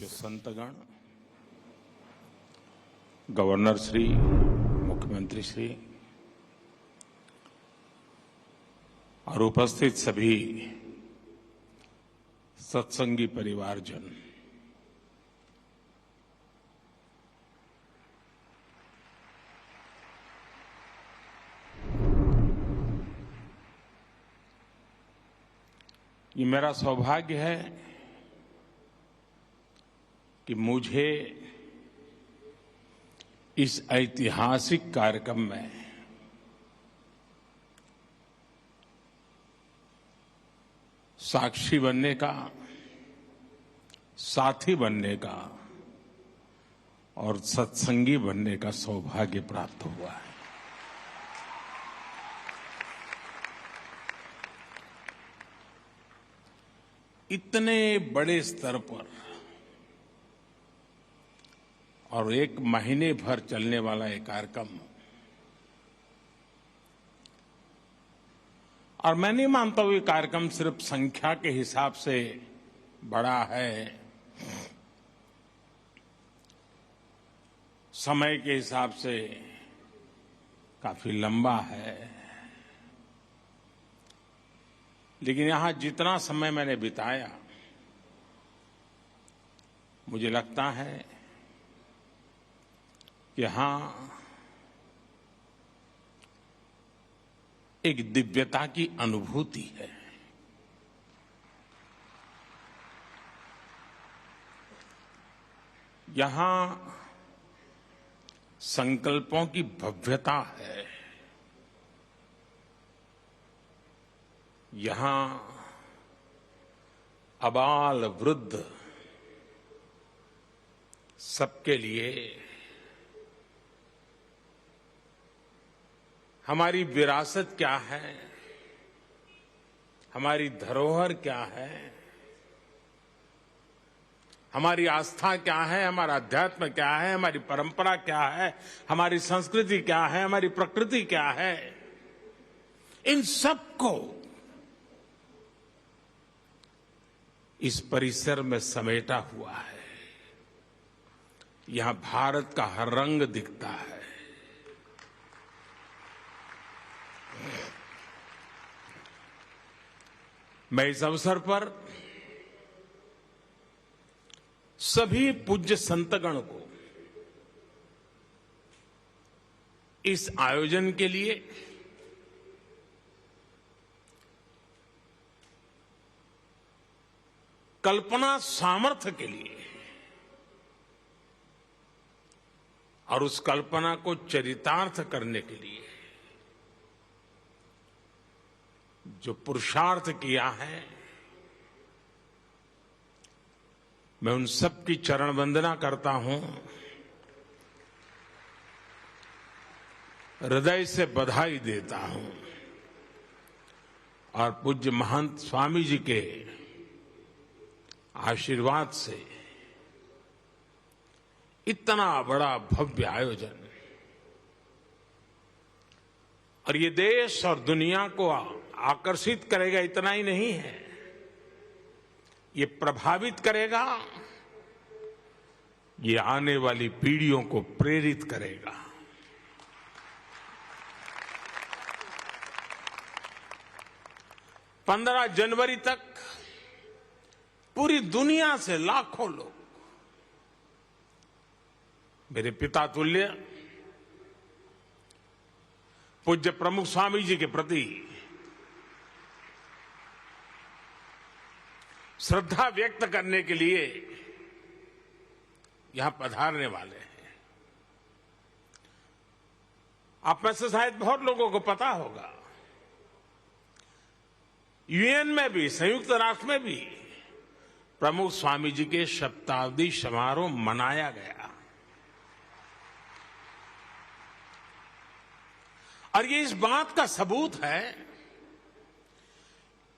पूज्य संतगण, गवर्नर श्री, मुख्यमंत्री श्री और उपस्थित सभी सत्संगी परिवारजन, ये मेरा सौभाग्य है कि मुझे इस ऐतिहासिक कार्यक्रम में साक्षी बनने का, साथी बनने का और सत्संगी बनने का सौभाग्य प्राप्त हुआ है। इतने बड़े स्तर पर और एक महीने भर चलने वाला ये कार्यक्रम, और मैं नहीं मानता हूं ये कार्यक्रम सिर्फ संख्या के हिसाब से बड़ा है, समय के हिसाब से काफी लंबा है, लेकिन यहां जितना समय मैंने बिताया, मुझे लगता है कि यहां एक दिव्यता की अनुभूति है। यहां संकल्पों की भव्यता है। यहां अबाल वृद्ध सबके लिए हमारी विरासत क्या है, हमारी धरोहर क्या है, हमारी आस्था क्या है, हमारा अध्यात्म क्या है, हमारी परंपरा क्या है, हमारी संस्कृति क्या है, हमारी प्रकृति क्या है, इन सबको इस परिसर में समेटा हुआ है। यहां भारत का हर रंग दिखता है। मैं इस अवसर पर सभी पूज्य संतगण को इस आयोजन के लिए कल्पना सामर्थ्य के लिए और उस कल्पना को चरितार्थ करने के लिए जो पुरुषार्थ किया है, मैं उन सब की चरण वंदना करता हूं, हृदय से बधाई देता हूं और पूज्य महंत स्वामी जी के आशीर्वाद से इतना बड़ा भव्य आयोजन और ये देश और दुनिया को आकर्षित करेगा, इतना ही नहीं है, ये प्रभावित करेगा, ये आने वाली पीढ़ियों को प्रेरित करेगा। पंद्रह जनवरी तक पूरी दुनिया से लाखों लोग मेरे पिता तुल्य पूज्य प्रमुख स्वामी जी के प्रति श्रद्धा व्यक्त करने के लिए यहां पधारने वाले हैं। आप में से शायद बहुत लोगों को पता होगा, यूएन में भी, संयुक्त राष्ट्र में भी प्रमुख स्वामी जी के शताब्दी समारोह मनाया गया और ये इस बात का सबूत है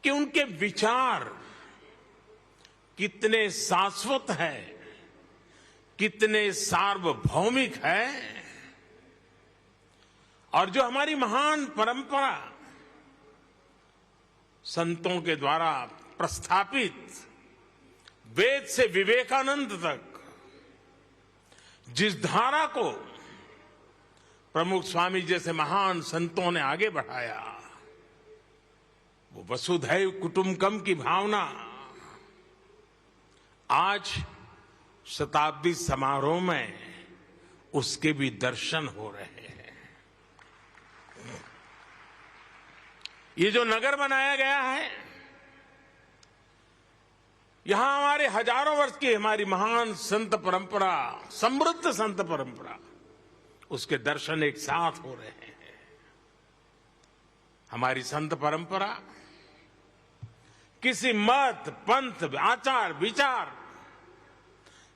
कि उनके विचार कितने शाश्वत है, कितने सार्वभौमिक है और जो हमारी महान परंपरा संतों के द्वारा प्रस्थापित वेद से विवेकानंद तक जिस धारा को प्रमुख स्वामी जैसे महान संतों ने आगे बढ़ाया, वो वसुधैव कुटुंबकम की भावना आज शताब्दी समारोह में उसके भी दर्शन हो रहे हैं। ये जो नगर बनाया गया है, यहां हमारे हजारों वर्ष की हमारी महान संत परंपरा, समृद्ध संत परंपरा, उसके दर्शन एक साथ हो रहे हैं। हमारी संत परंपरा किसी मत, पंथ, आचार, विचार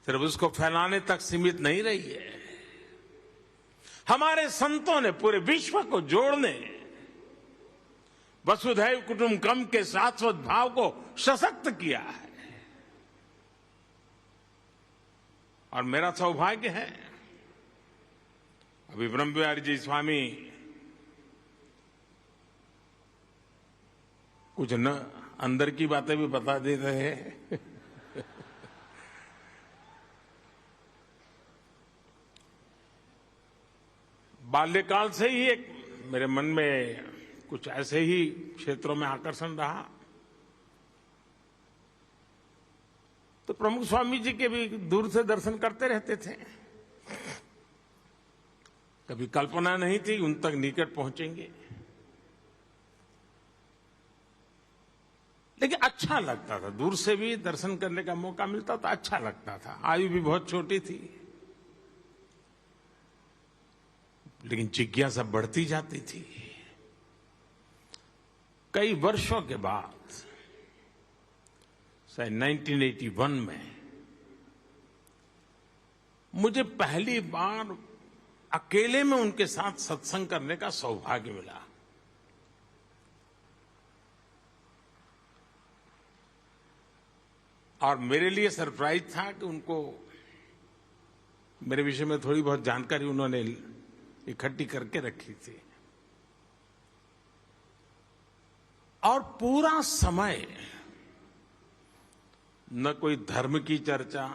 सिर्फ उसको फैलाने तक सीमित नहीं रही है। हमारे संतों ने पूरे विश्व को जोड़ने, वसुधैव कुटुंबकम के शाश्वत भाव को सशक्त किया है। और मेरा सौभाग्य है, अभी ब्रह्म बिहारी जी स्वामी कुछ न अंदर की बातें भी बता दे रहे हैं। बाल्यकाल से ही एक मेरे मन में कुछ ऐसे ही क्षेत्रों में आकर्षण रहा, तो प्रमुख स्वामी जी के भी दूर से दर्शन करते रहते थे। कभी कल्पना नहीं थी उन तक निकट पहुंचेंगे, लेकिन अच्छा लगता था। दूर से भी दर्शन करने का मौका मिलता था, अच्छा लगता था। आयु भी बहुत छोटी थी, लेकिन जिज्ञासा बढ़ती जाती थी। कई वर्षों के बाद 1981 में मुझे पहली बार अकेले में उनके साथ सत्संग करने का सौभाग्य मिला। और मेरे लिए सरप्राइज था कि उनको मेरे विषय में थोड़ी बहुत जानकारी उन्होंने इकट्ठी करके रखी थी। और पूरा समय न कोई धर्म की चर्चा,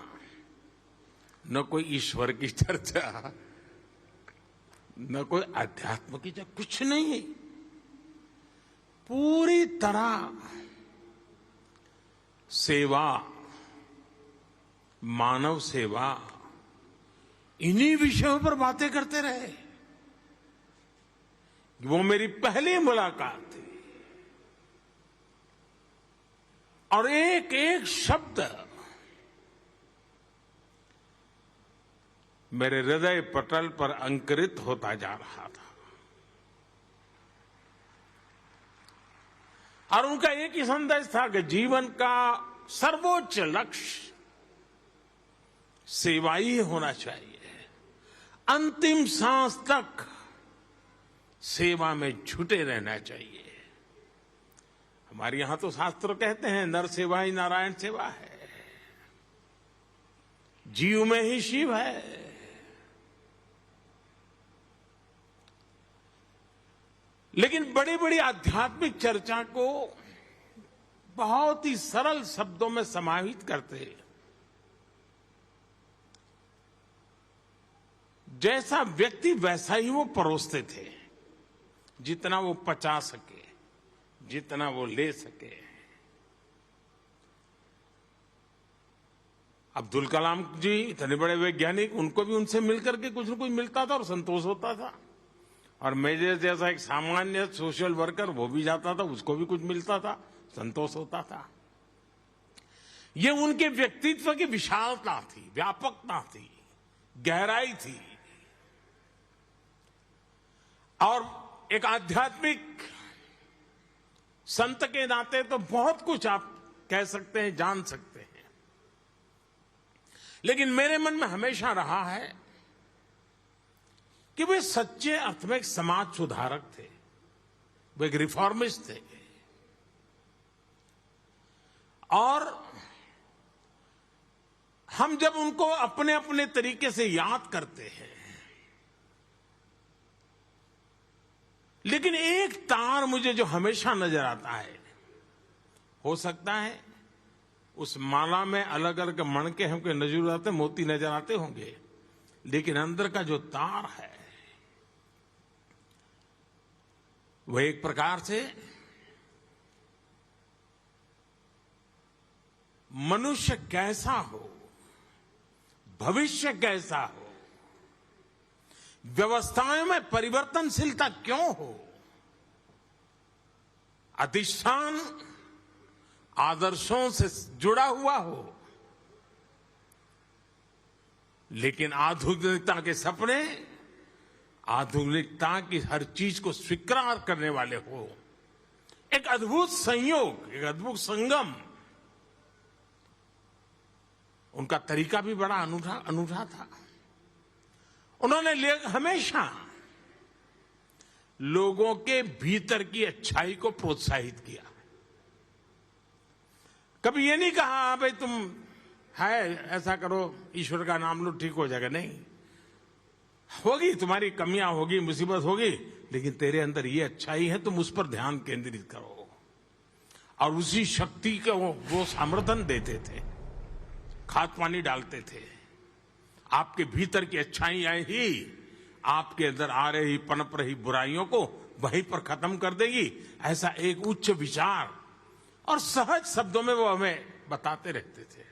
न कोई ईश्वर की चर्चा, न कोई अध्यात्म की चर्चा, कुछ नहीं। पूरी तरह सेवा, मानव सेवा, इन्हीं विषयों पर बातें करते रहे। वो मेरी पहली मुलाकात थी। और एक एक शब्द मेरे हृदय पटल पर अंकुरित होता जा रहा था। और उनका एक ही संदेश था कि जीवन का सर्वोच्च लक्ष्य सेवा ही होना चाहिए। अंतिम सांस तक सेवा में जुटे रहना चाहिए। हमारे यहां तो शास्त्र कहते हैं नर सेवा ही नारायण सेवा है, जीव में ही शिव है। लेकिन बड़ी बड़ी आध्यात्मिक चर्चा को बहुत ही सरल शब्दों में समाहित करते, जैसा व्यक्ति वैसा ही वो परोसते थे, जितना वो पचा सके, जितना वो ले सके। अब्दुल कलाम जी इतने बड़े वैज्ञानिक, उनको भी उनसे मिलकर के कुछ न कुछ मिलता था और संतोष होता था। और मेरे जैसा एक सामान्य सोशल वर्कर, वो भी जाता था, उसको भी कुछ मिलता था, संतोष होता था। ये उनके व्यक्तित्व की विशालता थी, व्यापकता थी, गहराई थी। और एक आध्यात्मिक संत के नाते तो बहुत कुछ आप कह सकते हैं, जान सकते हैं। लेकिन मेरे मन में हमेशा रहा है कि वे सच्चे अर्थ में एक समाज सुधारक थे, वे एक रिफॉर्मिस्ट थे। और हम जब उनको अपने अपने तरीके से याद करते हैं, लेकिन एक तार मुझे जो हमेशा नजर आता है, हो सकता है उस माला में अलग अलग मणके हमको नजर आते, मोती नजर आते होंगे, लेकिन अंदर का जो तार है वो एक प्रकार से मनुष्य कैसा हो, भविष्य कैसा हो, व्यवस्थाओं में परिवर्तनशीलता क्यों हो, अधिष्ठान आदर्शों से जुड़ा हुआ हो, लेकिन आधुनिकता के सपने आधुनिकता की हर चीज को स्वीकार करने वाले हो। एक अद्भुत संयोग, एक अद्भुत संगम। उनका तरीका भी बड़ा अनूठा था। उन्होंने हमेशा लोगों के भीतर की अच्छाई को प्रोत्साहित किया। कभी ये नहीं कहा भाई तुम है ऐसा करो, ईश्वर का नाम लो ठीक हो जाएगा। नहीं, होगी तुम्हारी कमियां होगी, मुसीबत होगी, लेकिन तेरे अंदर ये अच्छाई है, तुम उस पर ध्यान केंद्रित करो। और उसी शक्ति को वो समर्थन देते थे, खाद पानी डालते थे। आपके भीतर की अच्छाइयां ही आपके अंदर आ रही पनप रही बुराइयों को वहीं पर खत्म कर देगी। ऐसा एक उच्च विचार और सहज शब्दों में वो हमें बताते रहते थे।